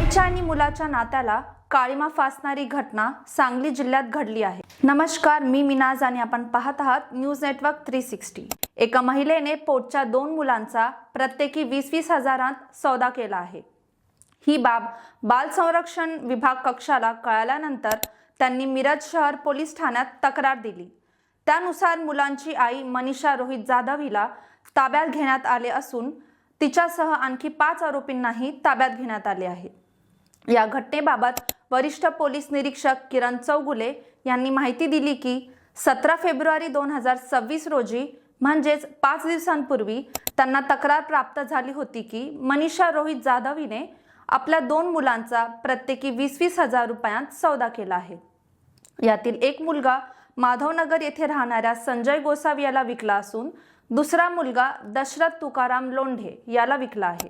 आईच्या आणि मुलाच्या नात्याला काळीमा फासणारी घटना सांगली जिल्ह्यात घडली आहे। नमस्कार, मी मिनाज आणि आपण पाहत आहात न्यूज नेटवर्क 360। एका महिलेने पोटच्या 2 मुलांचा प्रत्येकी 20-20 हजारांत सौदा केला आहे। ही बाब बाल संरक्षण विभाग कक्षाला कळाल्यानंतर त्यांनी मिरज शहर पोलीस ठाण्यात तक्रार दिली। त्यानुसार मुलांची आई मनीषा रोहित जाधव हिला ताब्यात घेण्यात आले असून तिच्यासह आणखी 5 आरोपींनाही ताब्यात घेण्यात आले आहे। या घटनेबाबत वरिष्ठ पोलीस निरीक्षक किरण चौगुले यांनी माहिती दिली की 17 फेब्रुवारी 2026 रोजी म्हणजेच 5 दिवसांपूर्वी त्यांना तक्रार प्राप्त झाली होती की मनीषा रोहित जाधव हिने आपल्या 2 मुलांचा प्रत्येकी 20-20 हजार रुपयांत सौदा केला आहे। यातील एक मुलगा माधवनगर येथे राहणाऱ्या संजय गोसावी याला विकला असून दुसरा मुलगा दशरथ तुकाराम लोंढे याला विकला आहे।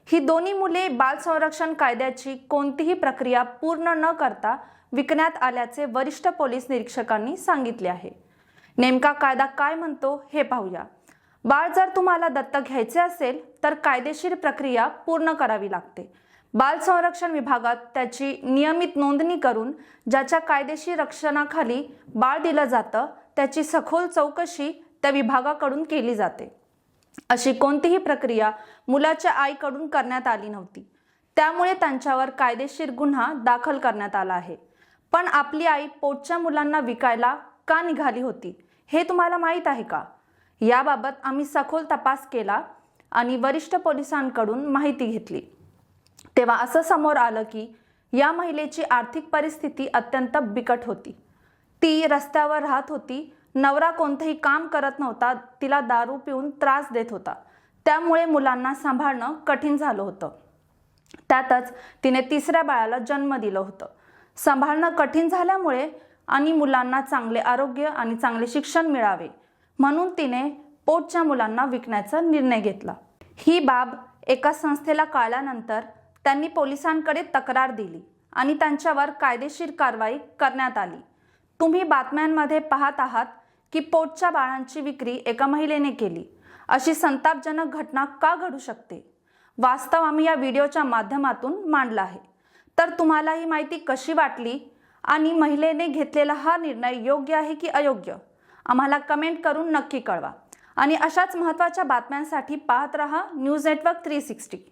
ही दोन्ही मुले बाल संरक्षण कायद्याची कोणतीही प्रक्रिया पूर्ण न करता विकण्यात आल्याचे वरिष्ठ पोलीस निरीक्षकांनी सांगितले आहे। नेमका कायदा काय म्हणतो हे पाहूया। बाळ जर तुम्हाला दत्तक घ्यायचे असेल तर कायदेशीर प्रक्रिया पूर्ण करावी लागते। बाल संरक्षण विभागात त्याची नियमित नोंदणी करून ज्याच्या कायदेशीर रक्षणाखाली बाळ दिलं जातं त्याची सखोल चौकशी त्या विभागाकडून केली जाते। अशी कोणतीही प्रक्रिया मुलाच्या आईकडून करण्यात आली नव्हती, त्यामुळे त्यांच्यावर कायदेशीर गुन्हा दाखल करण्यात आला आहे। पण आपली आई पोटच्या मुलांना विकायला का निघाली होती हे तुम्हाला माहीत आहे का? याबाबत आम्ही सखोल तपास केला आणि वरिष्ठ पोलिसांकडून माहिती घेतली। तेव्हा असं समोर आलं की या महिलेची आर्थिक परिस्थिती अत्यंत बिकट होती। ती रस्त्यावर राहत होती। नवरा कोणतेही काम करत नव्हता, तिला दारू पिऊन त्रास देत होता, त्यामुळे मुलांना सांभाळणं कठीण झालं होतं। त्यातच तिने 3ऱ्या बाळाला जन्म दिलं होतं। सांभाळणं कठीण झाल्यामुळे आणि मुलांना चांगले आरोग्य आणि चांगले शिक्षण मिळावे म्हणून तिने पोटच्या मुलांना विकण्याचा निर्णय घेतला। ही बाब एका संस्थेला कळल्यानंतर त्यांनी पोलिसांकडे तक्रार दिली आणि त्यांच्यावर कायदेशीर कारवाई करण्यात आली। तुम्ही बातम्यांमध्ये पाहत आहात की पोटच्या बाळांची विक्री एका महिलेने केली। अशी संतापजनक घटना का घडू शकते? वास्तव आम्ही या व्हिडिओच्या माध्यमातून मांडला आहे। तर तुम्हाला ही माहिती कशी वाटली आणि महिलेने घेतलेला हा निर्णय योग्य आहे की अयोग्य आम्हाला कमेंट करून नक्की कळवा। आणि अशाच महत्त्वाच्या बातम्यांसाठी पाहत रहा न्यूज नेटवर्क 360।